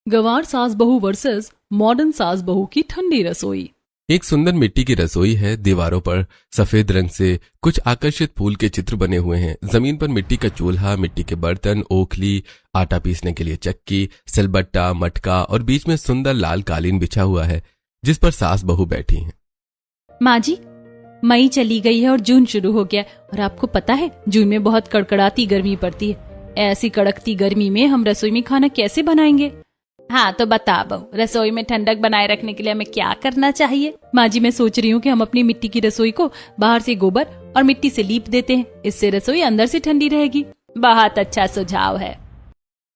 गंवार सास बहू versus modern सास बहू की ठंडी रसोई। एक सुंदर मिट्टी की रसोई है। दीवारों पर सफेद रंग से कुछ आकर्षित फूल के चित्र बने हुए हैं। जमीन पर मिट्टी का चूल्हा, मिट्टी के बर्तन, ओखली, आटा पीसने के लिए चक्की, सिलबट्टा, मटका और बीच में सुंदर लाल कालीन बिछा हुआ है जिस पर सास बहू बैठी हैं। माँ जी, मई चली गई है और जून शुरू हो गया और आपको पता है जून में बहुत कड़कड़ाती गर्मी पड़ती है। ऐसी कड़कती गर्मी में हम रसोई में खाना कैसे बनाएंगे? हाँ तो बता बहू, रसोई में ठंडक बनाए रखने के लिए हमें क्या करना चाहिए? माँ जी, मैं सोच रही हूँ कि हम अपनी मिट्टी की रसोई को बाहर से गोबर और मिट्टी से लीप देते हैं, इससे रसोई अंदर से ठंडी रहेगी। बहुत अच्छा सुझाव है।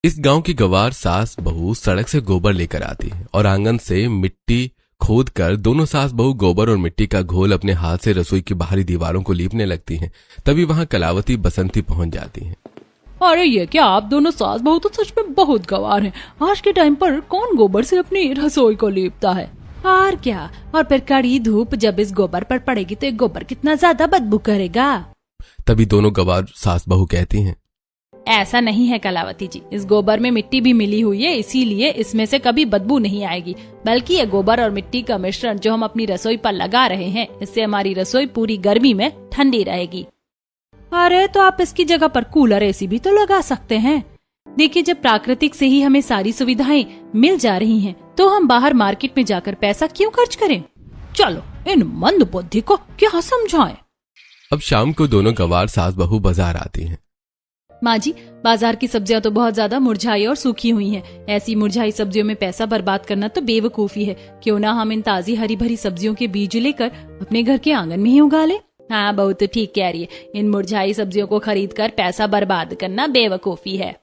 इस गांव की गंवार सास बहू सड़क से गोबर लेकर आती है और आंगन से मिट्टी खोद कर दोनों सास बहू गोबर और मिट्टी का घोल अपने हाथ से रसोई की बाहरी दीवारों को लीपने लगती हैं। तभी वहां कलावती बसंती पहुंच जाती हैं। अरे ये क्या, आप दोनों सास बहू तो सच में बहुत गंवार हैं। आज के टाइम पर कौन गोबर से अपनी रसोई को लीपता है? और क्या, और फिर कड़ी धूप जब इस गोबर पर पड़ेगी तो ये गोबर कितना ज्यादा बदबू करेगा। तभी दोनों गंवार सास बहू कहती हैं, ऐसा नहीं है कलावती जी, इस गोबर में मिट्टी भी मिली हुई है, इसीलिए इसमें से कभी बदबू नहीं आएगी। बल्कि ये गोबर और मिट्टी का मिश्रण जो हम अपनी रसोई पर लगा रहे हैं, इससे हमारी रसोई पूरी गर्मी में ठंडी रहेगी। अरे तो आप इसकी जगह पर कूलर, एसी भी तो लगा सकते हैं। देखिए, जब प्राकृतिक से ही हमें सारी सुविधाएं मिल जा रही हैं, तो हम बाहर मार्केट में जाकर पैसा क्यों खर्च करें? चलो इन मंद बुद्धि को क्या समझाएं। अब शाम को दोनों गंवार सास बहू बाजार आती हैं। माँ जी, बाजार की सब्जियां तो बहुत ज्यादा मुरझाई और सूखी हुई हैं। ऐसी मुरझाई सब्जियों में पैसा बर्बाद करना तो बेवकूफी है। क्यों ना हम इन ताजी हरी भरी सब्जियों के बीज लेकर अपने घर के आंगन में ही उगा लें। हाँ बहू तो ठीक कह रही है, इन मुरझाई सब्जियों को खरीद कर पैसा बर्बाद करना बेवकूफी है।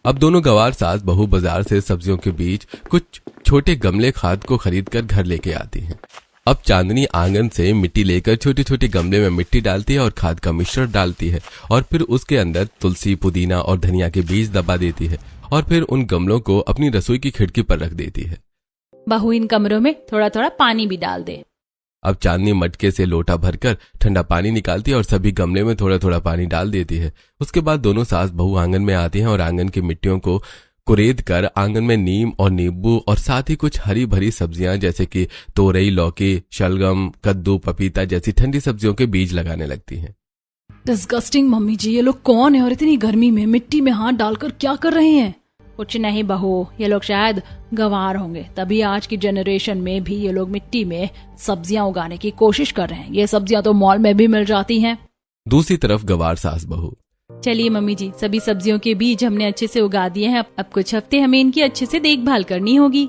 अब दोनों गंवार सास बहू बाजार से सब्जियों के बीच कुछ छोटे गमले खाद को खरीद कर घर लेके आती हैं। अब चांदनी आंगन से मिट्टी लेकर छोटे छोटे गमले में मिट्टी डालती है और खाद का मिश्रण डालती है और फिर उसके अंदर तुलसी, पुदीना और धनिया के बीज दबा देती है और फिर उन गमलों को अपनी रसोई की खिड़की पर रख देती है। बहू, इन कमरों में थोड़ा थोड़ा पानी भी डाल दे। अब चांदनी मटके से लोटा भरकर ठंडा पानी निकालती है और सभी गमले में थोड़ा थोड़ा पानी डाल देती है। उसके बाद दोनों सास बहू आंगन में आती हैं और आंगन की मिट्टियों को कुरेद कर आंगन में नीम और नींबू और साथ ही कुछ हरी भरी सब्जियां जैसे कि तोरई, लौकी, शलगम, कद्दू, पपीता जैसी ठंडी सब्जियों के बीज लगाने लगती हैं। डिस्गस्टिंग मम्मी जी, ये लोग कौन है और इतनी गर्मी में मिट्टी में हाथ डालकर क्या कर रहे हैं? कुछ नहीं बहू, ये लोग शायद गंवार होंगे, तभी आज की जनरेशन में भी ये लोग मिट्टी में सब्जियां उगाने की कोशिश कर रहे हैं। ये सब्जियां तो मॉल में भी मिल जाती हैं। दूसरी तरफ गंवार सास बहू, चलिए मम्मी जी, सभी सब्जियों के बीज हमने अच्छे से उगा दिए हैं। अब कुछ हफ्ते हमें इनकी अच्छे से देखभाल करनी होगी।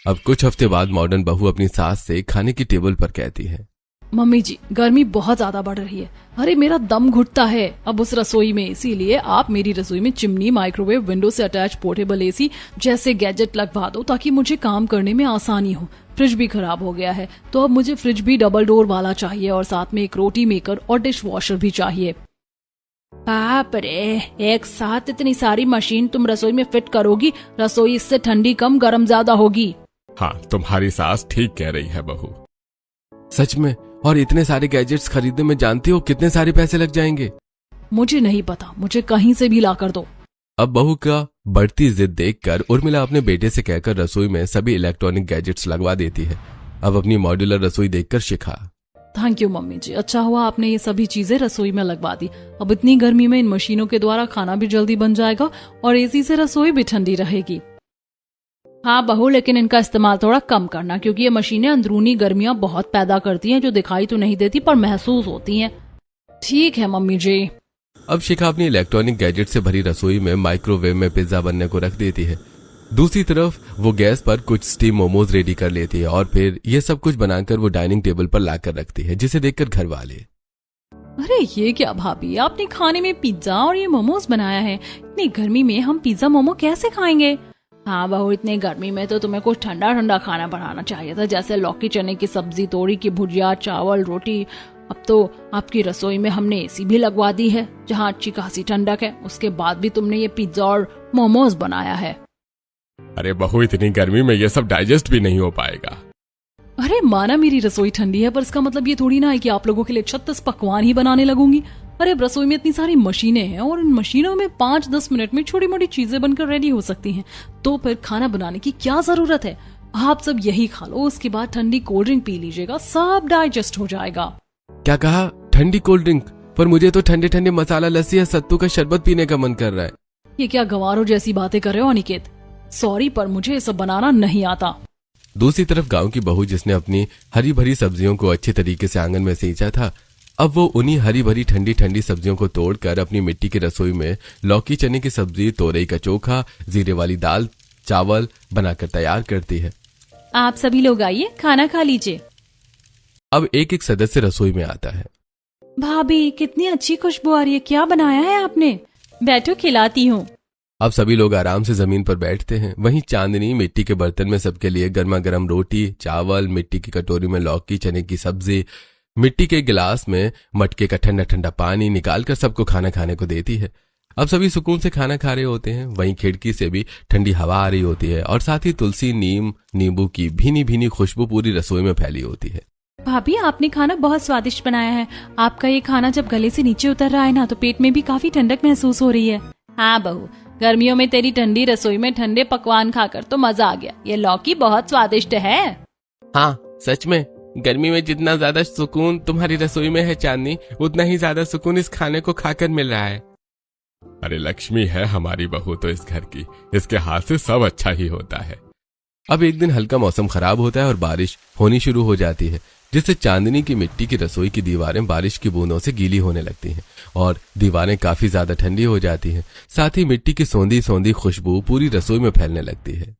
अब कुछ हफ्ते बाद मॉडर्न बहू अपनी सास से खाने की टेबल पर कहती है, मम्मी जी, गर्मी बहुत ज्यादा बढ़ रही है। अरे मेरा दम घुटता है अब उस रसोई में, इसीलिए आप मेरी रसोई में चिमनी, माइक्रोवेव, विंडो से अटैच पोर्टेबल एसी जैसे गैजेट लगवा दो ताकि मुझे काम करने में आसानी हो। फ्रिज भी खराब हो गया है, तो अब मुझे फ्रिज भी डबल डोर वाला चाहिए और साथ में एक रोटी मेकर और डिश वॉशर भी चाहिए। बाप रे, एक साथ इतनी सारी मशीन तुम रसोई में फिट करोगी? रसोई इससे ठंडी कम गर्म ज्यादा होगी। हाँ, तुम्हारी सास ठीक कह रही है बहू। सच में? और इतने सारे गैजेट्स खरीदने में जानती हो कितने सारे पैसे लग जाएंगे? मुझे नहीं पता, मुझे कहीं से भी ला कर दो। अब बहू का बढ़ती जिद देखकर उर्मिला अपने बेटे से कहकर रसोई में सभी इलेक्ट्रॉनिक गैजेट्स लगवा देती है। अब अपनी मॉड्यूलर रसोई देखकर शिखा, थैंक यू मम्मी जी, अच्छा हुआ आपने ये सभी चीजें रसोई में लगवा दी। अब इतनी गर्मी में इन मशीनों के द्वारा खाना भी जल्दी बन जाएगा और एसी से रसोई भी ठंडी रहेगी। हाँ बहू, लेकिन इनका इस्तेमाल थोड़ा कम करना, क्योंकि ये मशीनें अंदरूनी गर्मियां बहुत पैदा करती हैं जो दिखाई तो नहीं देती पर महसूस होती हैं। ठीक है मम्मी जी। अब शिखा अपनी इलेक्ट्रॉनिक गैजेट से भरी रसोई में माइक्रोवेव में पिज्जा बनने को रख देती है। दूसरी तरफ वो गैस पर कुछ स्टीम मोमोज रेडी कर लेती है और फिर ये सब कुछ बनाकर वो डाइनिंग टेबल पर लाकर रखती है, जिसे देखकर घर वाले, अरे ये क्या भाभी, आपने खाने में पिज्जा और ये मोमोज बनाया है? इतनी गर्मी में हम पिज्जा मोमो कैसे खाएंगे? हाँ बहू, इतनी गर्मी में तो तुम्हें कुछ ठंडा ठंडा खाना बनाना चाहिए था, जैसे लौकी, चने की सब्जी, तोरी की भुजिया, चावल, रोटी। अब तो आपकी रसोई में हमने एसी भी लगवा दी है जहाँ अच्छी खासी ठंडक है, उसके बाद भी तुमने ये पिज्जा और मोमोज बनाया है। अरे बहू, इतनी गर्मी में ये सब डाइजेस्ट भी नहीं हो पाएगा। अरे माना मेरी रसोई ठंडी है, पर इसका मतलब ये थोड़ी ना है कि आप लोगों के लिए 36 पकवान ही बनाने लगूंगी। अरे अब रसोई में इतनी सारी मशीनें हैं और इन मशीनों में 5-10 मिनट में छोटी मोटी चीजें बनकर रेडी हो सकती हैं, तो फिर खाना बनाने की क्या जरूरत है। आप सब यही खा लो, उसके बाद ठंडी कोल्ड ड्रिंक पी लीजिएगा, सब डाइजेस्ट हो जाएगा। क्या कहा? ठंडी कोल्ड ड्रिंक? पर मुझे तो ठंडे ठंडे मसाला लस्सी या सत्तू का शरबत पीने का मन कर रहा है। ये क्या गवारों जैसी बातें कर रहे हो अनिकेत? सॉरी पर मुझे ये सब बनाना नहीं आता। दूसरी तरफ गांव की बहू जिसने अपनी हरी भरी सब्जियों को अच्छे तरीके से आंगन में सींचा था, अब वो उन्हीं हरी भरी ठंडी ठंडी सब्जियों को तोड़कर अपनी मिट्टी की रसोई में लौकी चने की सब्जी, तोरई का चोखा, जीरे वाली दाल, चावल बनाकर तैयार करती है। आप सभी लोग आइए, खाना खा लीजिए। अब एक एक सदस्य रसोई में आता है। भाभी कितनी अच्छी खुशबू आ रही है, क्या बनाया है आपने? बैठो खिलाती हूँ। अब सभी लोग आराम से जमीन पर बैठते हैं। वहीं चांदनी मिट्टी के बर्तन में सबके लिए गर्मा गर्म रोटी, चावल, मिट्टी की कटोरी में लौकी चने की सब्जी, मिट्टी के गिलास में मटके का ठंडा ठंडा पानी निकालकर सबको खाना खाने को देती है। अब सभी सुकून से खाना खा रहे होते हैं। वहीं खिड़की से भी ठंडी हवा आ रही होती है और साथ ही तुलसी, नीम, नींबू की भीनी भीनी खुशबू पूरी रसोई में फैली होती है। भाभी आपने खाना बहुत स्वादिष्ट बनाया है। आपका ये खाना जब गले से नीचे उतर रहा है ना, तो पेट में भी काफी ठंडक महसूस हो रही है। हाँ बहू, गर्मियों में तेरी ठंडी रसोई में ठंडे पकवान खाकर तो मजा आ गया। ये लौकी बहुत स्वादिष्ट है। हाँ सच में, गर्मी में जितना ज्यादा सुकून तुम्हारी रसोई में है चांदनी, उतना ही ज्यादा सुकून इस खाने को खाकर मिल रहा है। अरे लक्ष्मी है हमारी बहू तो इस घर की, इसके हाथ से सब अच्छा ही होता है। अब एक दिन हल्का मौसम खराब होता है और बारिश होनी शुरू हो जाती है, जिससे चांदनी की मिट्टी की रसोई की दीवारें बारिश की बूंदों से गीली होने लगती हैं और दीवारें काफी ज्यादा ठंडी हो जाती हैं। साथ ही मिट्टी की सौंधी सौंधी खुशबू पूरी रसोई में फैलने लगती है।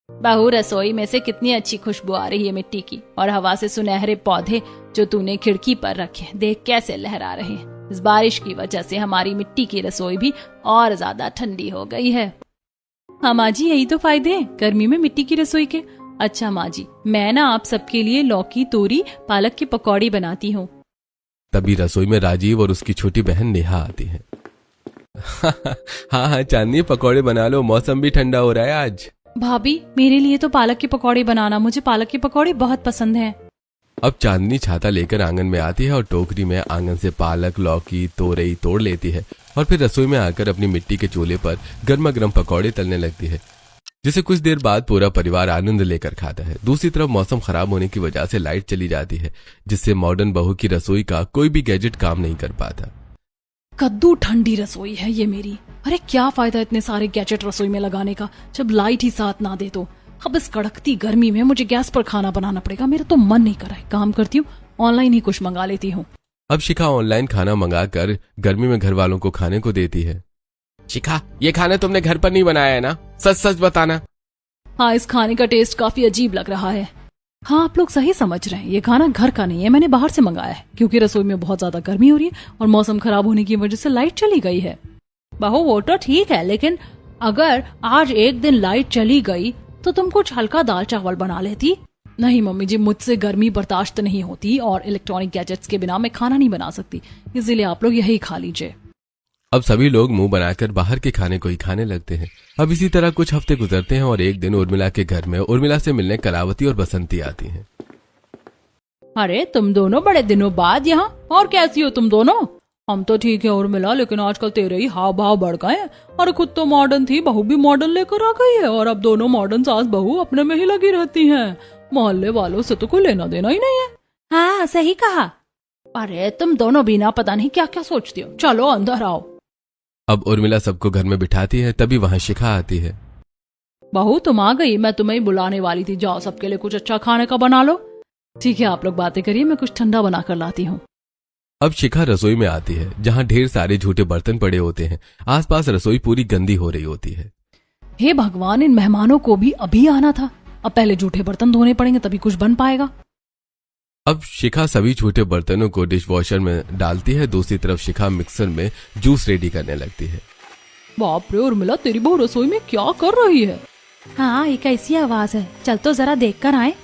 बहू, रसोई में से कितनी अच्छी खुशबू आ रही है मिट्टी की, और हवा से सुनहरे पौधे जो तूने खिड़की पर रखे देख कैसे लहरा रहे हैं। इस बारिश की वजह से हमारी मिट्टी की रसोई भी और ज्यादा ठंडी हो गई है। हाँ माँ जी, यही तो फायदे हैं गर्मी में मिट्टी की रसोई के। अच्छा माँ जी, मैं ना आप सबके लिए लौकी, तोरी, पालक की पकौड़ी बनाती हूँ। तभी रसोई में राजीव और उसकी छोटी बहन नेहा आती है। हाँ हाँ चांदनी, पकौड़े बना लो, मौसम भी ठंडा हो रहा है आज। भाभी मेरे लिए तो पालक की पकौड़ी बनाना, मुझे पालक की पकौड़ी बहुत पसंद है। अब चांदनी छाता लेकर आंगन में आती है और टोकरी में आंगन से पालक, लौकी, तोरई तोड़ लेती है और फिर रसोई में आकर अपनी मिट्टी के चूल्हे पर गर्मा गर्म पकौड़े तलने लगती है, जिसे कुछ देर बाद पूरा परिवार आनंद लेकर खाता है। दूसरी तरफ मौसम खराब होने की वजह से लाइट चली जाती है, जिससे मॉडर्न बहू की रसोई का कोई भी गैजेट काम नहीं कर पाता। कद्दू ठंडी रसोई है ये मेरी। अरे क्या फायदा इतने सारे गैजेट रसोई में लगाने का जब लाइट ही साथ ना दे तो। अब इस कड़कती गर्मी में मुझे गैस पर खाना बनाना पड़ेगा। मेरा तो मन नहीं कर रहा है, काम करती हूँ ऑनलाइन ही कुछ मंगा लेती हूँ। अब शिखा ऑनलाइन खाना मंगाकर गर्मी में घर वालों को खाने को देती है। शिखा, ये खाना तुमने घर पर नहीं बनाया है ना? सच सच बताना। हाँ, इस खाने का टेस्ट काफी अजीब लग रहा है। हाँ, आप लोग सही समझ रहे हैं, ये खाना घर का नहीं है, मैंने बाहर से मंगाया है, क्योंकि रसोई में बहुत ज्यादा गर्मी हो रही है और मौसम खराब होने की वजह से लाइट चली गई है। बहू वो तो ठीक है, लेकिन अगर आज एक दिन लाइट चली गई तो तुम कुछ हल्का दाल चावल बना लेती। नहीं मम्मी जी, मुझसे गर्मी बर्दाश्त नहीं होती और इलेक्ट्रॉनिक गैजेट्स के बिना मैं खाना नहीं बना सकती, इसीलिए आप लोग यही खा लीजिए। अब सभी लोग मुंह बनाकर बाहर के खाने को ही खाने लगते हैं। अब इसी तरह कुछ हफ्ते गुजरते हैं और एक दिन उर्मिला के घर में उर्मिला से मिलने कलावती और बसंती आती हैं। अरे तुम दोनों बड़े दिनों बाद यहाँ, और कैसी हो तुम दोनों? हम तो ठीक है उर्मिला, लेकिन आजकल तेरे ही हाव भाव बढ़ गए हैं। और खुद तो मॉडर्न थी, बहू भी मॉडर्न लेकर आ गई है और अब दोनों मॉडर्न सास बहू अपने में ही लगी रहती हैं। मोहल्ले वालों से तो कोई लेना देना ही नहीं है। हाँ सही कहा। अरे तुम दोनों भी ना पता नहीं क्या क्या सोचती हो। चलो अंदर आओ। अब उर्मिला सबको घर में बिठाती है, तभी वहाँ शिखा आती है। बहू तुम आ गई, मैं तुम्हें ही बुलाने वाली थी। जाओ सबके लिए कुछ अच्छा खाने का बना लो। ठीक है, आप लोग बातें करिए, मैं कुछ ठंडा बना कर लाती हूँ। अब शिखा रसोई में आती है, जहाँ ढेर सारे झूठे बर्तन पड़े होते हैं। आसपास रसोई पूरी गंदी हो रही होती है। हे भगवान, इन मेहमानों को भी अभी आना था। अब पहले झूठे बर्तन धोने पड़ेंगे तभी कुछ बन पाएगा। अब शिखा सभी छोटे बर्तनों को डिश वॉशर में डालती है। दूसरी तरफ शिखा मिक्सर में जूस रेडी करने लगती है। बाप रे उर्मिला, तेरी बहू रसोई में क्या कर रही है? हाँ, ये कैसी आवाज है? चल तो जरा देख कर आए।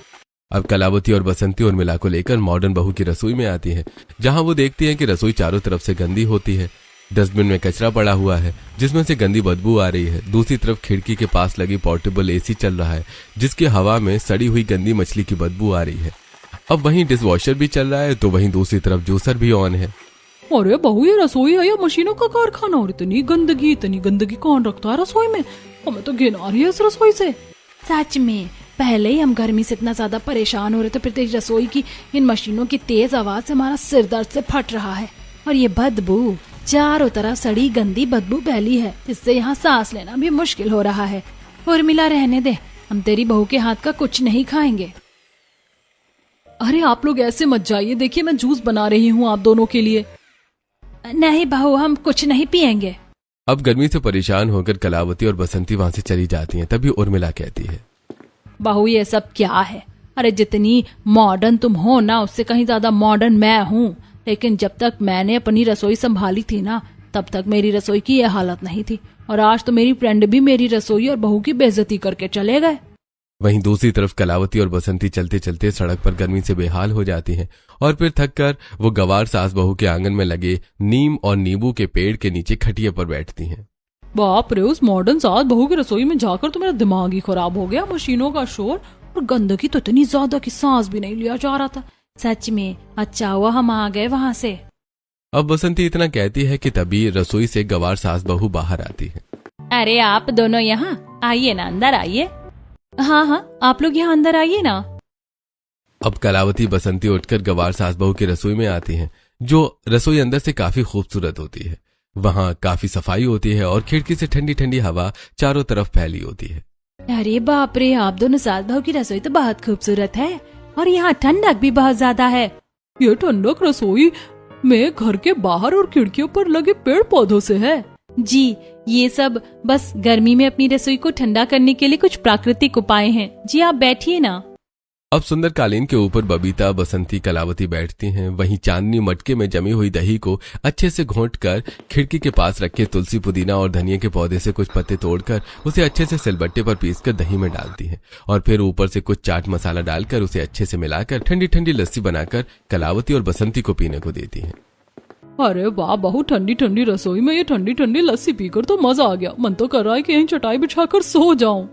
अब कलावती और बसंती उर्मिला को लेकर मॉडर्न बहू की रसोई में आती है, जहाँ वो देखती है कि रसोई चारों तरफ से गंदी होती है। डस्टबिन में कचरा पड़ा हुआ है, जिसमें से गंदी बदबू आ रही है। दूसरी तरफ खिड़की के पास लगी पोर्टेबल एसी चल रहा है, जिसकी हवा में सड़ी हुई गंदी मछली की बदबू आ रही है। अब वहीं डिश वॉशर भी चल रहा है, तो वहीं दूसरी तरफ जूसर भी ऑन है। अरे बहू, ये रसोई है या मशीनों का कारखाना? और इतनी गंदगी कौन रखता है रसोई में? हमें तो घिन आ रही है इस रसोई से। सच में, पहले ही हम गर्मी से इतना ज्यादा परेशान हो रहे थे, फिर तेरी रसोई की इन मशीनों की तेज आवाज से हमारा सिर दर्द से फट रहा है। और ये बदबू, चारों तरफ सड़ी गंदी बदबू फैली है, इससे यहाँ सांस लेना भी मुश्किल हो रहा है। उर्मिला, रहने दे, हम तेरी बहू के हाथ का कुछ नहीं खाएंगे। अरे आप लोग ऐसे मत जाइए, देखिए मैं जूस बना रही हूँ आप दोनों के लिए। नहीं बहू, हम कुछ नहीं पियेंगे। अब गर्मी से परेशान होकर कलावती और बसंती वहां से चली जाती हैं। तभी उर्मिला कहती है, बहू ये सब क्या है? अरे जितनी मॉडर्न तुम हो ना, उससे कहीं ज्यादा मॉडर्न मैं हूँ। लेकिन जब तक मैंने अपनी रसोई संभाली थी ना, तब तक मेरी रसोई की यह हालत नहीं थी। और आज तो मेरी फ्रेंड भी मेरी रसोई और बहू की बेइज्जती करके चले गए। वहीं दूसरी तरफ कलावती और बसंती चलते चलते सड़क पर गर्मी से बेहाल हो जाती हैं और फिर थककर वो गवार सास बहू के आंगन में लगे नीम और नींबू के पेड़ के नीचे खटिया पर बैठती हैं। बाप रे, उस मॉडर्न सास बहू की रसोई में जाकर तो मेरा दिमाग ही खराब हो गया। मशीनों का शोर और गंदगी तो इतनी ज्यादा कि सांस भी नहीं लिया जा रहा था। सच में अच्छा हुआ हम आ गए वहाँ से। अब बसंती इतना कहती है कि तभी रसोई से गवार सास बहू बाहर आती है। अरे आप दोनों यहाँ आइए ना, अंदर आइए। हाँ, आप लोग यहाँ अंदर आइए ना। अब कलावती बसंती उठकर गवार सास बहू की रसोई में आती हैं, जो रसोई अंदर से काफी खूबसूरत होती है। वहाँ काफी सफाई होती है और खिड़की से ठंडी ठंडी हवा चारों तरफ फैली होती है। अरे बाप रे, आप दोनों सास बहू की रसोई तो बहुत खूबसूरत है और यहाँ ठंडक भी बहुत ज्यादा है। ये ठंडक रसोई में घर के बाहर और खिड़कियों पर लगे पेड़ पौधों से है। जी, ये सब बस गर्मी में अपनी रसोई को ठंडा करने के लिए कुछ प्राकृतिक उपाय हैं। जी आप बैठिए ना। अब सुंदर कालीन के ऊपर बबीता, बसंती, कलावती बैठती हैं। वहीं चांदनी मटके में जमी हुई दही को अच्छे से घोंटकर खिड़की के पास रखे तुलसी, पुदीना और धनिया के पौधे से कुछ पत्ते तोड़कर उसे अच्छे से सिलबट्टे पर पीसकर दही में डालती है और फिर ऊपर से कुछ चाट मसाला डालकर उसे अच्छे से मिलाकर ठंडी ठंडी लस्सी बनाकर कलावती और बसंती को पीने को देती है। अरे वाह, बहुत ठंडी ठंडी रसोई में ये ठंडी ठंडी लस्सी पीकर तो मजा आ गया। मन तो कर रहा है कि यहीं चटाई बिछाकर सो जाऊं।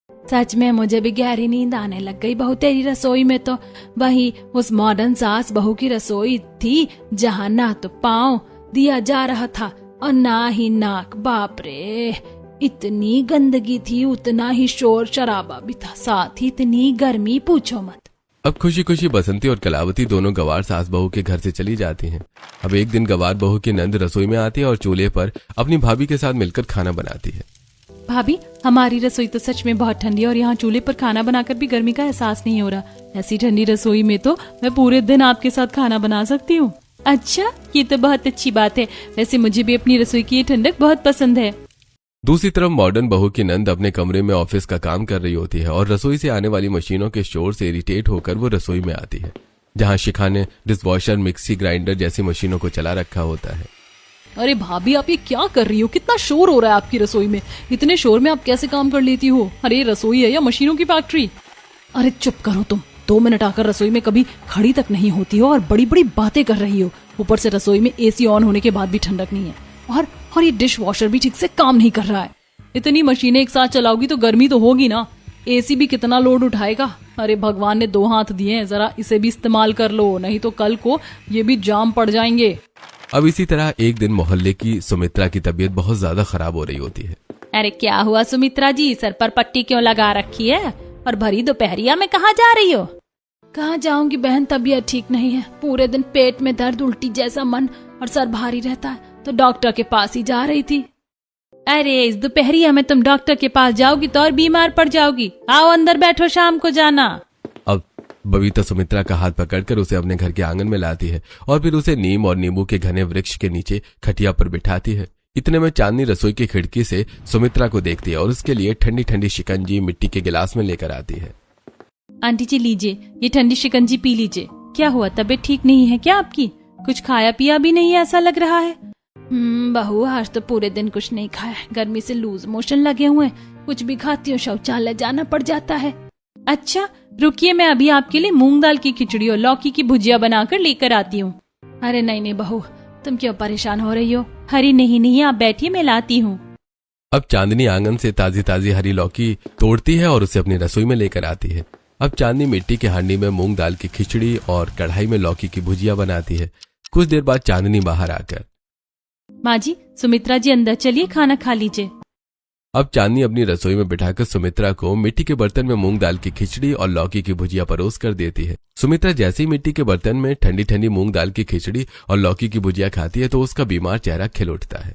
सच में मुझे भी गहरी नींद आने लग गई बहू तेरी रसोई में। तो वही उस मॉडर्न सास बहू की रसोई थी जहाँ ना तो पाँव दिया जा रहा था और ना ही नाक। बाप रे, इतनी गंदगी थी, उतना ही शोर शराबा भी था, साथ ही इतनी गर्मी पूछो मत। अब खुशी खुशी बसंती और कलावती दोनों गवार सास बहू के घर से चली जाती हैं। अब एक दिन गवार बहू की नंद रसोई में आती है और चूल्हे पर अपनी भाभी के साथ मिलकर खाना बनाती है। भाभी, हमारी रसोई तो सच में बहुत ठंडी है और यहाँ चूल्हे पर खाना बनाकर भी गर्मी का एहसास नहीं हो रहा। ऐसी ठंडी रसोई में तो मैं पूरे दिन आपके साथ खाना बना सकती हूँ। अच्छा, ये तो बहुत अच्छी बात है। वैसे मुझे भी अपनी रसोई की ये ठंडक बहुत पसंद है। दूसरी तरफ मॉडर्न बहू की नंद अपने कमरे में ऑफिस का काम कर रही होती है और रसोई से आने वाली मशीनों के शोर से इरिटेट होकर वो रसोई में आती है, जहाँ शिखा ने डिशवॉशर, मिक्सी ग्राइंडर जैसी मशीनों को चला रखा होता है। अरे भाभी, आप ये क्या कर रही हो? कितना शोर हो रहा है आपकी रसोई में। इतने शोर में आप कैसे काम कर लेती हो? अरे रसोई है या मशीनों की फैक्ट्री? अरे चुप करो तुम। 2 मिनट आकर रसोई में कभी खड़ी तक नहीं होती हो और बड़ी बड़ी बातें कर रही हो। ऊपर से रसोई में एसी ऑन होने के बाद भी ठंडक नहीं है और ये डिश वॉशर भी ठीक से काम नहीं कर रहा है। इतनी मशीनें एक साथ चलाओगी तो गर्मी तो होगी ना। एसी भी कितना लोड उठाएगा। अरे भगवान ने 2 हाथ दिए हैं, जरा इसे भी इस्तेमाल कर लो, नहीं तो कल को ये भी जाम पड़ जाएंगे। अब इसी तरह एक दिन मोहल्ले की सुमित्रा की तबीयत बहुत ज्यादा खराब हो रही होती है। अरे क्या हुआ सुमित्रा जी, सर पर पट्टी क्यों लगा रखी है और भरी दोपहरिया में कहाँ जा रही हो? कहाँ जाऊंगी बहन, तबीयत ठीक नहीं है। पूरे दिन पेट में दर्द, उल्टी जैसा मन और सर भारी रहता है, तो डॉक्टर के पास ही जा रही थी। अरे इस दोपहरिया में तुम डॉक्टर के पास जाओगी तो और बीमार पड़ जाओगी। आओ अंदर बैठो, शाम को जाना। अब बबीता सुमित्रा का हाथ पकड़कर उसे अपने घर के आंगन में लाती है और फिर उसे नीम और नींबू के घने वृक्ष के नीचे खटिया पर बिठाती है। इतने में चांदनी रसोई की खिड़की से सुमित्रा को देखती है और उसके लिए ठंडी ठंडी शिकंजी मिट्टी के गिलास में लेकर आती है। आंटी जी लीजिए, ये ठंडी शिकंजी पी लीजिए। क्या हुआ, तबीयत ठीक नहीं है क्या आपकी? कुछ खाया पिया भी नहीं ऐसा लग रहा है। बहू, आज तो पूरे दिन कुछ नहीं खाया, गर्मी से लूज मोशन लगे हुए। कुछ भी खाती हूँ शौचालय जाना पड़ जाता है। अच्छा रुकिए, मैं अभी आपके लिए मूंग दाल की खिचड़ी और लौकी की भुजिया बनाकर लेकर आती हूँ। अरे नहीं नहीं बहू, तुम क्यों परेशान हो रही हो? हरी नहीं, आप बैठिए, मैं लाती हूँ। अब चांदनी आंगन से ताजी ताजी हरी लौकी तोड़ती है और उसे अपनी रसोई में लेकर आती है। अब चांदनी मिट्टी के हांडी में मूंग दाल की खिचड़ी और कढ़ाई में लौकी की भुजिया बनाती है। कुछ देर बाद चांदनी बाहर आकर, माँ जी, सुमित्रा जी अंदर चलिए, खाना खा लीजिए। अब चांदनी अपनी रसोई में बिठाकर सुमित्रा को मिट्टी के बर्तन में मूंग दाल की खिचड़ी और लौकी की भुजिया परोस कर देती है। सुमित्रा जैसे ही मिट्टी के बर्तन में ठंडी ठंडी मूंग दाल की खिचड़ी और लौकी की भुजिया खाती है तो उसका बीमार चेहरा खिल उठता है।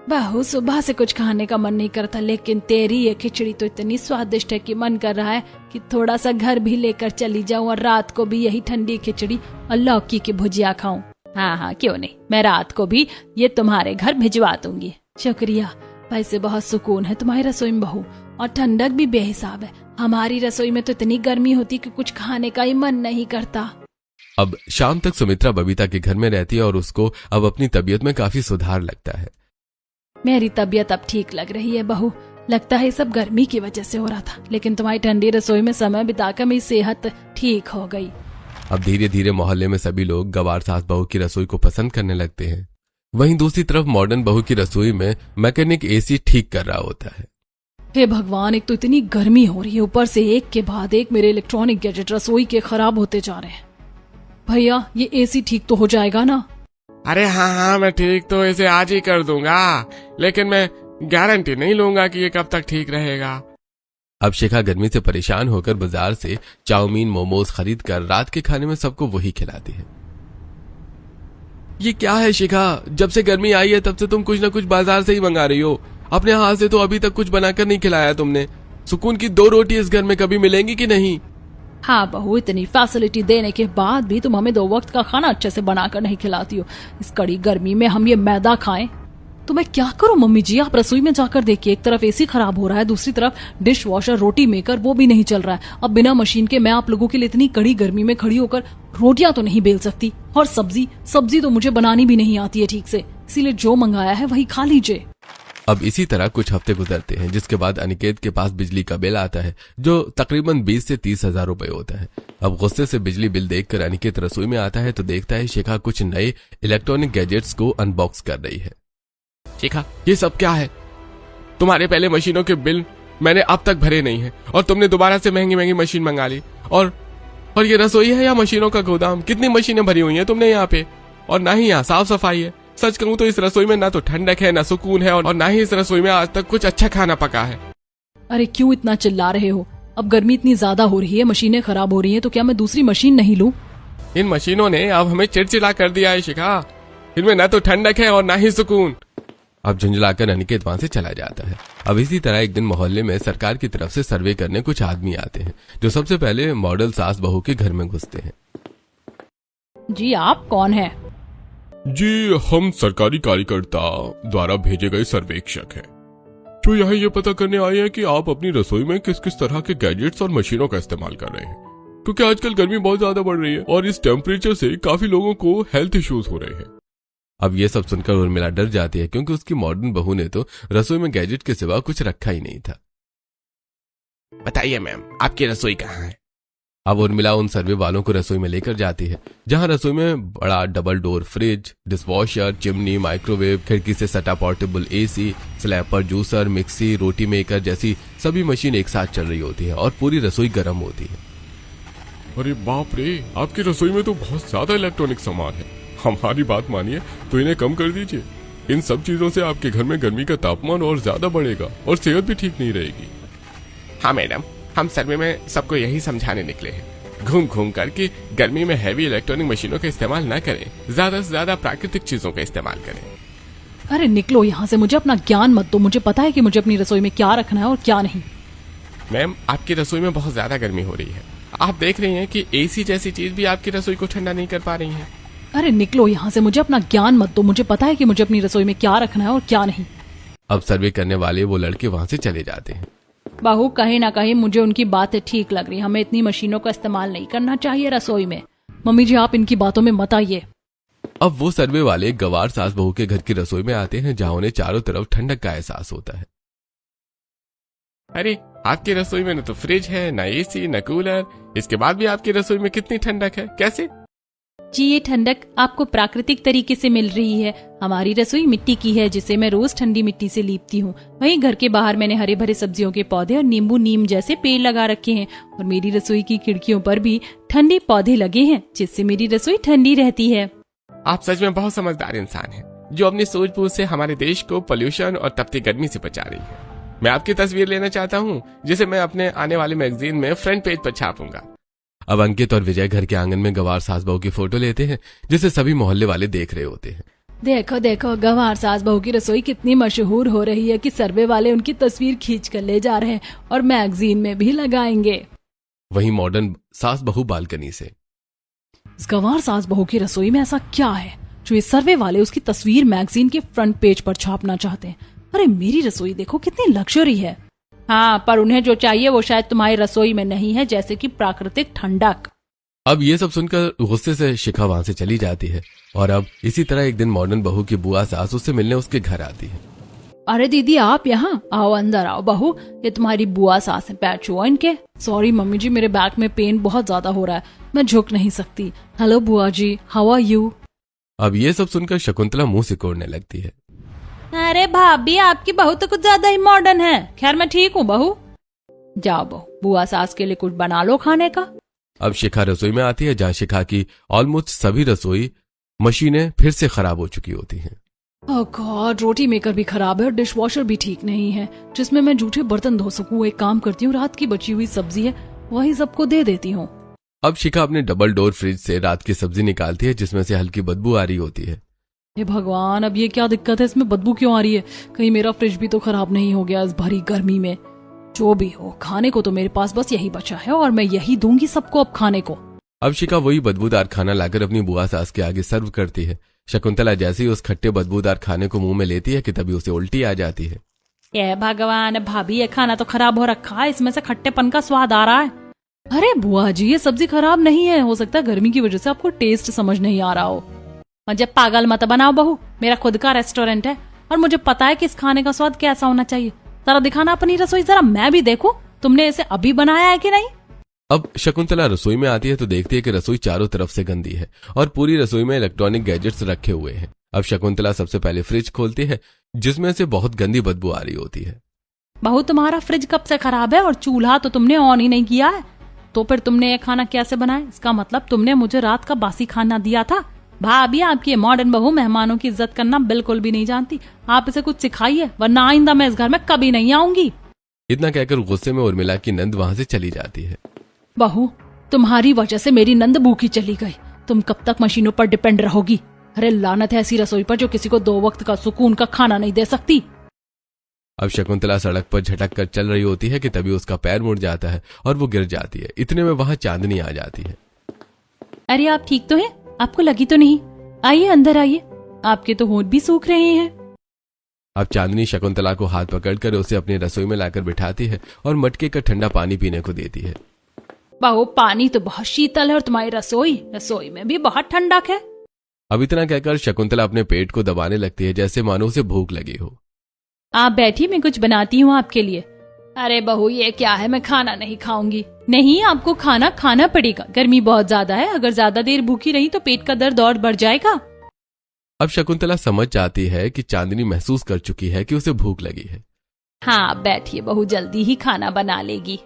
बहू, सुबह से कुछ खाने का मन नहीं करता, लेकिन तेरी ये खिचड़ी तो इतनी स्वादिष्ट है कि मन कर रहा है कि थोड़ा सा घर भी लेकर चली जाऊं और रात को भी यही ठंडी खिचड़ी और लौकी की भुजिया खाऊं। हाँ, क्यों नहीं, मैं रात को भी ये तुम्हारे घर भिजवा दूंगी। शुक्रिया, वैसे बहुत सुकून है तुम्हारी रसोई में बहू, और ठंडक भी बेहिसाब है। हमारी रसोई में तो इतनी गर्मी होती कि कुछ खाने का ही मन नहीं करता। अब शाम तक सुमित्रा बबीता के घर में रहती है और उसको अब अपनी तबीयत में काफी सुधार लगता है। मेरी तबीयत अब ठीक लग रही है बहू, लगता है सब गर्मी की वजह से हो रहा था, लेकिन तुम्हारी ठंडी रसोई में समय बिताकर मेरी सेहत ठीक हो गई। अब धीरे धीरे मोहल्ले में सभी लोग गवार सास बहू की रसोई को पसंद करने लगते हैं। वहीं दूसरी तरफ मॉडर्न बहू की रसोई में मैकेनिक एसी ठीक कर रहा होता है। हे भगवान, एक तो इतनी गर्मी हो रही है, ऊपर से एक के बाद एक मेरे इलेक्ट्रॉनिक गैजेट रसोई के खराब होते जा रहे हैं। भैया, ये एसी ठीक तो हो जाएगा ना? अरे हाँ, मैं ठीक तो इसे आज ही कर दूंगा, लेकिन मैं गारंटी नहीं लूंगा कि ये कब तक ठीक रहेगा। अब शिखा गर्मी से परेशान होकर बाजार से चाउमीन मोमोज खरीद कर रात के खाने में सबको वही खिलाती है। ये क्या है शिखा, जब से गर्मी आई है तब से तुम कुछ न कुछ बाजार से ही मंगा रही हो। अपने हाथ से तो अभी तक कुछ बनाकर नहीं खिलाया तुमने। सुकून की 2 रोटी इस घर में कभी मिलेंगी कि नहीं? हाँ बहू, इतनी फैसिलिटी देने के बाद भी तुम हमें 2 वक्त का खाना अच्छे से बनाकर नहीं खिलाती हो। इस कड़ी गर्मी में हम ये मैदा खाएं तो मैं क्या करूं? मम्मी जी, आप रसोई में जाकर देखिए, एक तरफ एसी खराब हो रहा है, दूसरी तरफ डिश वॉशर, रोटी मेकर वो भी नहीं चल रहा है। अब बिना मशीन के मैं आप लोगों के लिए इतनी कड़ी गर्मी में खड़ी होकर रोटियां तो नहीं बेल सकती, और सब्जी तो मुझे बनानी भी नहीं आती है ठीक से, इसीलिए जो मंगाया है वही खा लीजिए। अब इसी तरह कुछ हफ्ते गुजरते हैं, जिसके बाद अनिकेत के पास बिजली का बिल आता है जो तकरीबन 20 से 30 हजार रुपए होता है। अब गुस्से से बिजली बिल देखकर अनिकेत रसोई में आता है तो देखता है शिखा कुछ नए इलेक्ट्रॉनिक गैजेट्स को अनबॉक्स कर रही है। शिखा, ये सब क्या है? तुम्हारे पहले मशीनों के बिल मैंने अब तक भरे नहीं है और तुमने दोबारा से महंगी महंगी मशीन मंगा ली, और ये रसोई है या मशीनों का गोदाम? कितनी मशीनें भरी हुई हैं तुमने यहाँ पे, और ना ही यहाँ साफ सफाई है। सच कहूँ तो इस रसोई में ना तो ठंडक है, ना सुकून है, और ना ही इस रसोई में आज तक कुछ अच्छा खाना पका है। अरे क्यों इतना चिल्ला रहे हो? अब गर्मी इतनी ज्यादा हो रही है, मशीनें खराब हो रही हैं, तो क्या मैं दूसरी मशीन नहीं लूं? इन मशीनों ने अब हमें चिड़चिड़ा कर दिया है शिखा। इनमें ना तो ठंडक है और ना ही सुकून। अब झुंझलाकर अनिकेत वहां से चला जाता है। अब इसी तरह एक दिन मोहल्ले में सरकार की तरफ से सर्वे करने कुछ आदमी आते हैं जो सबसे पहले मॉडल सास बहू के घर में घुसते हैं। जी, आप कौन हैं? जी, हम सरकारी कार्यकर्ता द्वारा भेजे गए सर्वेक्षक हैं, जो यहाँ ये पता करने आए हैं कि आप अपनी रसोई में किस किस तरह के गैजेट्स और मशीनों का इस्तेमाल कर रहे हैं, क्योंकि आजकल गर्मी बहुत ज्यादा बढ़ रही है और इस टेम्परेचर से काफी लोगों को हेल्थ इश्यूज हो रहे हैं। अब ये सब सुनकर उर्मिला डर जाती है, क्योंकि उसकी मॉडर्न बहू ने तो रसोई में गैजेट के सिवा कुछ रखा ही नहीं था। बताइए मैम, आपकी रसोई कहाँ है? अब उर्मिला उन सर्वे वालों को रसोई में लेकर जाती है, जहां रसोई में बड़ा double door fridge, dishwasher, chimney, microwave, खिड़की से सटा पोर्टेबल एसी, स्लैपर, जूसर, मिक्सी, रोटी मेकर जैसी सभी मशीन एक साथ चल रही होती है और पूरी रसोई गर्म होती है। अरे बाप रे, आपकी रसोई में तो बहुत ज्यादा इलेक्ट्रॉनिक सामान है। हमारी बात मानिए तो इन्हें कम कर दीजिए। इन सब चीजों से आपके घर में गर्मी का तापमान और ज्यादा बढ़ेगा और सेहत भी ठीक नहीं रहेगी। हाँ मैडम, हम सर्वे में सबको यही समझाने निकले हैं, घूम घूम कर कि गर्मी में हैवी इलेक्ट्रॉनिक मशीनों का इस्तेमाल न करें, ज्यादा से ज्यादा प्राकृतिक चीजों का इस्तेमाल करें। अरे निकलो यहाँ से, मुझे अपना ज्ञान मत दो, मुझे पता है कि मुझे अपनी रसोई में क्या रखना है और क्या नहीं। मैम, आपकी रसोई में बहुत ज्यादा गर्मी हो रही है। आप देख रही हैं कि एसी जैसी चीज भी आपकी रसोई को ठंडा नहीं कर पा रही है। अरे निकलो यहाँ से, मुझे अपना ज्ञान मत दो, मुझे पता है कि मुझे अपनी रसोई में क्या रखना है और क्या नहीं। अब सर्वे करने वाले वो लड़के वहां से चले जाते हैं। बहू, कहीं ना कहीं मुझे उनकी बातें ठीक लग रही, हमें इतनी मशीनों का इस्तेमाल नहीं करना चाहिए रसोई में। मम्मी जी, आप इनकी बातों में मत आइए। अब वो सर्वे वाले गवार सास बहू के घर की रसोई में आते हैं, जहां उन्हें चारों तरफ ठंडक का एहसास होता है। अरे, आपकी रसोई में न तो फ्रिज है, न एसी, न कूलर, इसके बाद भी आपकी रसोई में कितनी ठंडक है, कैसे? जी, ये ठंडक आपको प्राकृतिक तरीके से मिल रही है। हमारी रसोई मिट्टी की है, जिसे मैं रोज ठंडी मिट्टी से लीपती हूँ। वहीं घर के बाहर मैंने हरे भरे सब्जियों के पौधे और नीम जैसे पेड़ लगा रखे हैं, और मेरी रसोई की खिड़कियों पर भी ठंडे पौधे लगे हैं, जिससे मेरी रसोई ठंडी रहती है। आप सच में बहुत समझदार इंसान हैं, जो अपनी सूझबूझ से हमारे देश को पोल्यूशन और तपती गर्मी से बचा रही है। मैं आपकी तस्वीर लेना चाहता हूँ, जिसे मैं अपने आने वाले मैगजीन में फ्रंट पेज पर छापूंगा। अब अंकित और विजय घर के आंगन में गंवार सास बहू की फोटो लेते हैं, जिसे सभी मोहल्ले वाले देख रहे होते हैं। देखो देखो, गंवार सास बहू की रसोई कितनी मशहूर हो रही है कि सर्वे वाले उनकी तस्वीर खींच कर ले जा रहे हैं और मैगजीन में भी लगाएंगे। वहीं मॉडर्न सास बहू बालकनी से, इस गंवार सास बहू की रसोई में ऐसा क्या है जो ये सर्वे वाले उसकी तस्वीर मैगजीन के फ्रंट पेज पर छापना चाहते हैं? अरे मेरी रसोई देखो कितनी लग्जरी है। हाँ, पर उन्हें जो चाहिए वो शायद तुम्हारी रसोई में नहीं है, जैसे कि प्राकृतिक ठंडक। अब ये सब सुनकर गुस्से से शिखा वहां से चली जाती है। और अब इसी तरह एक दिन मॉडर्न बहू की बुआ सास उससे मिलने उसके घर आती है। अरे दीदी, आप यहाँ आओ, अंदर आओ। बहू, ये तुम्हारी बुआ सास है, पैर छुओ इनके। सॉरी मम्मी जी, मेरे बैक में पेन बहुत ज्यादा हो रहा है, मैं झुक नहीं सकती। हेलो बुआ जी, हाउ आर यू? अब ये सब सुनकर शकुंतला मुंह सिकोड़ने लगती है। अरे भाभी, आपकी बहू तो कुछ ज्यादा ही मॉडर्न है। खैर मैं ठीक हूँ बहू। जाओ बहू, बुआ सास के लिए कुछ बना लो खाने का। अब शिखा रसोई में आती है, जहाँ शिखा की ऑलमोस्ट सभी रसोई मशीनें फिर से खराब हो चुकी होती हैं। ओह गॉड, रोटी मेकर भी खराब है और डिश वॉशर भी ठीक नहीं है जिसमें मैं जूठे बर्तन धो सकूं। एक काम करती हूँ, रात की बची हुई सब्जी है वही सबको दे देती हूँ। अब शिखा अपने डबल डोर फ्रिज से रात की सब्जी निकालती है, जिसमें से हल्की बदबू आ रही होती है। हे भगवान, अब ये क्या दिक्कत है, इसमें बदबू क्यों आ रही है? कहीं मेरा फ्रिज भी तो खराब नहीं हो गया इस भरी गर्मी में। जो भी हो, खाने को तो मेरे पास बस यही बचा है और मैं यही दूंगी सबको अब खाने को। अब शिखा वही बदबूदार खाना लाकर अपनी बुआ सास के आगे सर्व करती है। शकुंतला जैसे ही उस खट्टे बदबूदार खाने को मुंह में लेती है कि तभी उसे उल्टी आ जाती है। ये भगवान भाभी, ये खाना तो खराब हो रखा है, इसमें से खट्टेपन का स्वाद आ रहा है। अरे बुआ जी, ये सब्जी खराब नहीं है, हो सकता है गर्मी की वजह से आपको टेस्ट समझ नहीं आ रहा हो। मुझे पागल मत बनाओ बहू, मेरा खुद का रेस्टोरेंट है और मुझे पता है कि इस खाने का स्वाद कैसा होना चाहिए। जरा दिखाना अपनी रसोई, जरा मैं भी देखूं तुमने इसे अभी बनाया है कि नहीं। अब शकुंतला रसोई में आती है तो देखती है कि रसोई चारों तरफ से गंदी है और पूरी रसोई में इलेक्ट्रॉनिक गैजेट्स रखे हुए हैं। अब शकुंतला सबसे पहले फ्रिज खोलती है, जिसमें से बहुत गंदी बदबू आ रही होती है। बहू, तुम्हारा फ्रिज कब से खराब है और चूल्हा तो तुमने ऑन ही नहीं किया है, तो फिर तुमने ये खाना कैसे बनाया? इसका मतलब तुमने मुझे रात का बासी खाना दिया था। भाभी, आपकी ये मॉडर्न बहू मेहमानों की इज्जत करना बिल्कुल भी नहीं जानती। आप इसे कुछ सिखाइए, वरना आइंदा मैं इस घर में कभी नहीं आऊंगी। इतना कहकर गुस्से में उर्मिला की नंद वहां से चली जाती है। बहू, तुम्हारी वजह से मेरी नंद भूखी चली गई। तुम कब तक मशीनों पर डिपेंड रहोगी? अरे लानत है ऐसी रसोई पर जो किसी को 2 वक्त का सुकून का खाना नहीं दे सकती। अब शकुंतला सड़क पर झटक कर चल रही होती है कि तभी उसका पैर मुड़ जाता है और वो गिर जाती है। इतने में वहां चांदनी आ जाती है। अरे आप ठीक तो हैं? आपको लगी तो नहीं? आइए अंदर आइए, आपके तो होंठ भी सूख रहे हैं। अब चांदनी शकुंतला को हाथ पकड़कर उसे अपनी रसोई में लाकर बिठाती है और मटके का ठंडा पानी पीने को देती है। बहू, पानी तो बहुत शीतल है और तुम्हारी रसोई में भी बहुत ठंडक है। अब इतना कहकर शकुंतला अपने पेट को दबाने लगती है, जैसे मानो उसे भूख लगी हो। आप बैठिए, मैं कुछ बनाती हूँ आपके लिए। अरे बहू, ये क्या है, मैं खाना नहीं खाऊंगी। नहीं, आपको खाना पड़ेगा, गर्मी बहुत ज्यादा है। अगर ज्यादा देर भूखी रही तो पेट का दर्द और बढ़ जाएगा। अब शकुंतला समझ जाती है कि चांदनी महसूस कर चुकी है कि उसे भूख लगी है। हाँ बैठिए, बहू जल्दी ही खाना बना लेगी।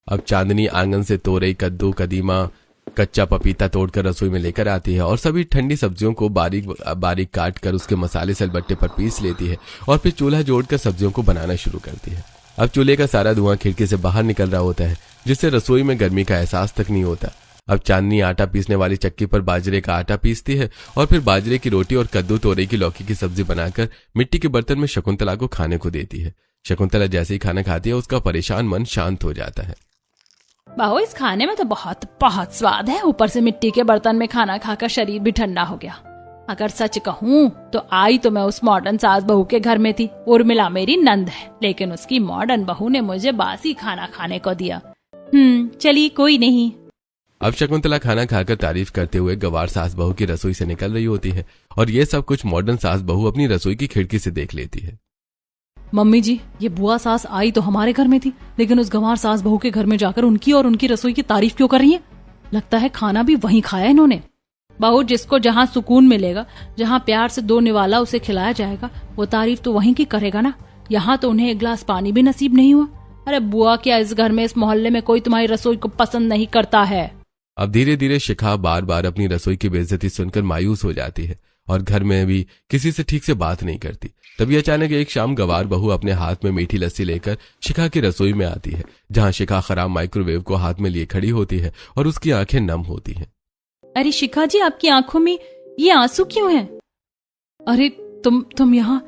अब चांदनी आंगन से तोरई, कद्दू, कदीमा, कच्चा पपीता तोड़कर रसोई में लेकर आती है और सभी ठंडी सब्जियों को बारीक बारीक काट कर उसके मसाले सिलबट्टे पर पीस लेती है और फिर चूल्हा जोड़कर सब्जियों को बनाना शुरू करती है। अब चूल्हे का सारा धुआं खिड़की से बाहर निकल रहा होता है, जिससे रसोई में गर्मी का एहसास तक नहीं होता। अब चांदनी आटा पीसने वाली चक्की पर बाजरे का आटा पीसती है और फिर बाजरे की रोटी और कद्दू, तोरई की लौकी की सब्जी बनाकर मिट्टी के बर्तन में शकुंतला को खाने को देती है। शकुंतला जैसे ही खाना खाती है, उसका परेशान मन शांत हो जाता है। बहू, इस खाने में तो बहुत बहुत स्वाद है। ऊपर से मिट्टी के बर्तन में खाना खाकर शरीर भी ठंडा हो गया। अगर सच कहूँ तो आई तो मैं उस मॉडर्न सास बहू के घर में थी। उर्मिला मेरी नंद है, लेकिन उसकी मॉडर्न बहू ने मुझे बासी खाना खाने को दिया। चलिए कोई नहीं। अब शकुंतला खाना खाकर तारीफ करते हुए गंवार सास बहू की रसोई से निकल रही होती है और ये सब कुछ मॉडर्न सास बहू अपनी रसोई की खिड़की से देख लेती है। मम्मी जी, ये बुआ सास आई तो हमारे घर में थी, लेकिन उस गंवार सास बहू के घर में जाकर उनकी और उनकी रसोई की तारीफ क्यों कर रही है? लगता है खाना भी वहीं खाया इन्होंने। बहू, जिसको जहाँ सुकून मिलेगा, जहाँ प्यार से 2 निवाला उसे खिलाया जाएगा, वो तारीफ तो वहीं की करेगा ना। यहाँ तो उन्हें 1 गिलास पानी भी नसीब नहीं हुआ। अरे बुआ, क्या इस घर में, इस मोहल्ले में कोई तुम्हारी रसोई को पसंद नहीं करता है? अब धीरे धीरे शिखा बार बार अपनी रसोई की बेइज्जती सुनकर मायूस हो जाती है और घर में भी किसी से ठीक से बात नहीं करती। तभी अचानक एक शाम गवार बहू अपने हाथ में मीठी लस्सी लेकर शिखा की रसोई में आती है, जहां शिखा खराब माइक्रोवेव को हाथ में लिए खड़ी होती है और उसकी आंखें नम होती हैं। अरे शिखा जी, आपकी आंखों में ये आंसू क्यों हैं? अरे तुम यहाँ,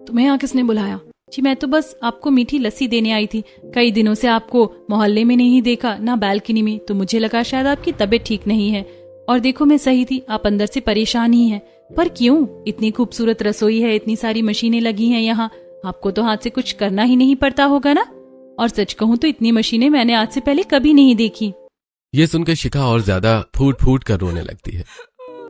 तुम्हें यहाँ किसने बुलाया? जी मैं तो बस आपको मीठी लस्सी देने आई थी। कई दिनों से आपको मोहल्ले में नहीं देखा, ना बालकनी में, तो मुझे लगा शायद आपकी तबीयत ठीक नहीं है। और देखो मैं सही थी, आप अंदर से परेशान ही हैं। पर क्यों? इतनी खूबसूरत रसोई है, इतनी सारी मशीनें लगी हैं यहाँ, आपको तो हाथ से कुछ करना ही नहीं पड़ता होगा ना? और सच कहूँ तो इतनी मशीनें मैंने आज से पहले कभी नहीं देखी। ये सुनकर शिखा और ज्यादा फूट फूट कर रोने लगती है।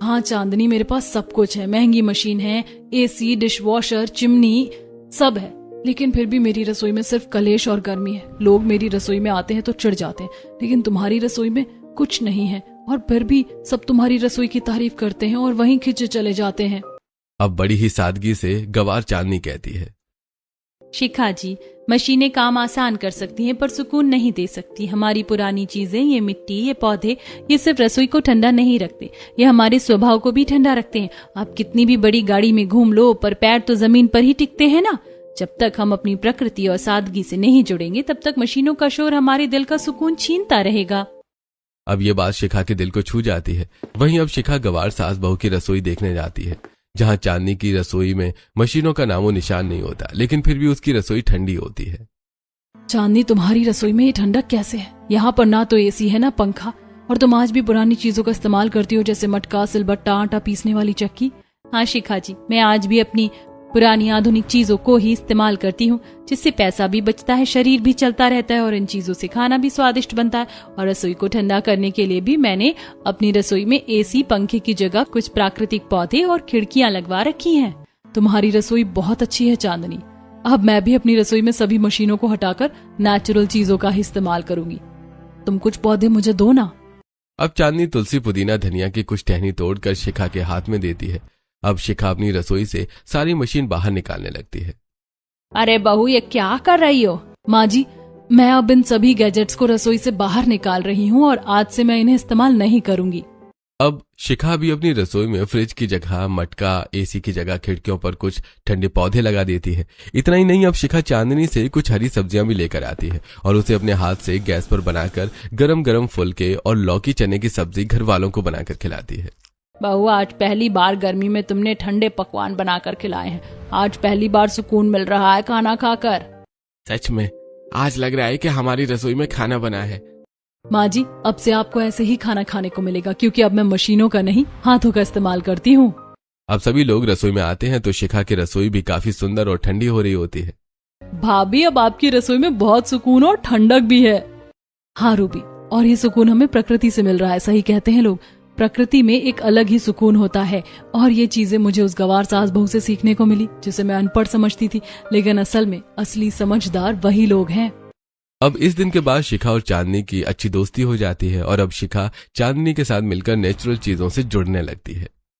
हाँ चांदनी, मेरे पास सब कुछ है, महंगी मशीन है, एसी, डिशवॉशर, चिमनी, सब है, लेकिन फिर भी मेरी रसोई में सिर्फ कलेश और गर्मी है। लोग मेरी रसोई में आते हैं तो चिढ़ जाते हैं, लेकिन तुम्हारी रसोई में कुछ नहीं है, और फिर भी सब तुम्हारी रसोई की तारीफ करते हैं और वहीं खिंचे चले जाते हैं। अब बड़ी ही सादगी से गवार चांदनी कहती है, शिखा जी, मशीनें काम आसान कर सकती हैं पर सुकून नहीं दे सकती। हमारी पुरानी चीजें, ये मिट्टी, ये पौधे, ये सिर्फ रसोई को ठंडा नहीं रखते, ये हमारे स्वभाव को भी ठंडा रखते हैं। आप कितनी भी बड़ी गाड़ी में घूम लो, पर पैर तो जमीन पर ही टिकते हैं ना। जब तक हम अपनी प्रकृति और सादगी से नहीं जुड़ेंगे, तब तक मशीनों का शोर हमारे दिल का सुकून छीनता रहेगा। अब ये बात शिखा के दिल को छू जाती है। वहीं अब शिखा गवार सास बहू की रसोई देखने जाती है, जहां चांदनी की रसोई में मशीनों का नामो निशान नहीं होता, लेकिन फिर भी उसकी रसोई ठंडी होती है। चांदनी, तुम्हारी रसोई में ये ठंडक कैसे है? यहाँ पर ना तो एसी है ना पंखा, और तुम आज भी पुरानी चीजों का इस्तेमाल करती हो, जैसे मटका, सिलबट्टा, आटा पीसने वाली चक्की। हाँ शिखा जी, मैं आज भी अपनी पुरानी आधुनिक चीजों को ही इस्तेमाल करती हूँ, जिससे पैसा भी बचता है, शरीर भी चलता रहता है, और इन चीजों से खाना भी स्वादिष्ट बनता है। और रसोई को ठंडा करने के लिए भी मैंने अपनी रसोई में एसी, पंखे की जगह कुछ प्राकृतिक पौधे और खिड़कियां लगवा रखी हैं। तुम्हारी रसोई बहुत अच्छी है चांदनी। अब मैं भी अपनी रसोई में सभी मशीनों को हटाकर नेचुरल चीजों का ही इस्तेमाल करूंगी। तुम कुछ पौधे मुझे दो ना। अब चांदनी तुलसी, पुदीना, धनिया की कुछ टहनी तोड़कर शिखा के हाथ में देती है। अब शिखा अपनी रसोई से सारी मशीन बाहर निकालने लगती है। अरे बहू, ये क्या कर रही हो? माँ जी, मैं अब इन सभी गैजेट्स को रसोई से बाहर निकाल रही हूँ और आज से मैं इन्हें इस्तेमाल नहीं करूंगी। अब शिखा भी अपनी रसोई में फ्रिज की जगह मटका, एसी की जगह खिड़कियों पर कुछ ठंडे पौधे लगा देती है। इतना ही नहीं, अब शिखा चांदनी से कुछ हरी सब्जियां भी लेकर आती है और उसे अपने हाथ से गैस पर बनाकर गरम गरम फुलके और लौकी चने की सब्जी घर वालों को बनाकर खिलाती है। बहू, आज पहली बार गर्मी में तुमने ठंडे पकवान बनाकर खिलाए हैं। आज पहली बार सुकून मिल रहा है खाना खाकर। सच में आज लग रहा है कि हमारी रसोई में खाना बना है। माँ जी, अब से आपको ऐसे ही खाना खाने को मिलेगा, क्योंकि अब मैं मशीनों का नहीं, हाथों का इस्तेमाल करती हूँ। अब सभी लोग रसोई में आते हैं तो शिखा की रसोई भी काफी सुंदर और ठंडी हो रही होती है। भाभी, अब आपकी रसोई में बहुत सुकून और ठंडक भी है। हाँ रूबी, और ये सुकून हमें प्रकृति से मिल रहा है। सही कहते हैं लोग, प्रकृति में एक अलग ही सुकून होता है। और ये चीजें मुझे उस गवार सास बहू से सीखने को मिली, जिसे मैं अनपढ़ समझती थी, लेकिन असल में असली समझदार वही लोग हैं। अब इस दिन के बाद शिखा और चांदनी की अच्छी दोस्ती हो जाती है और अब शिखा चांदनी के साथ मिलकर नेचुरल चीजों से जुड़ने लगती है।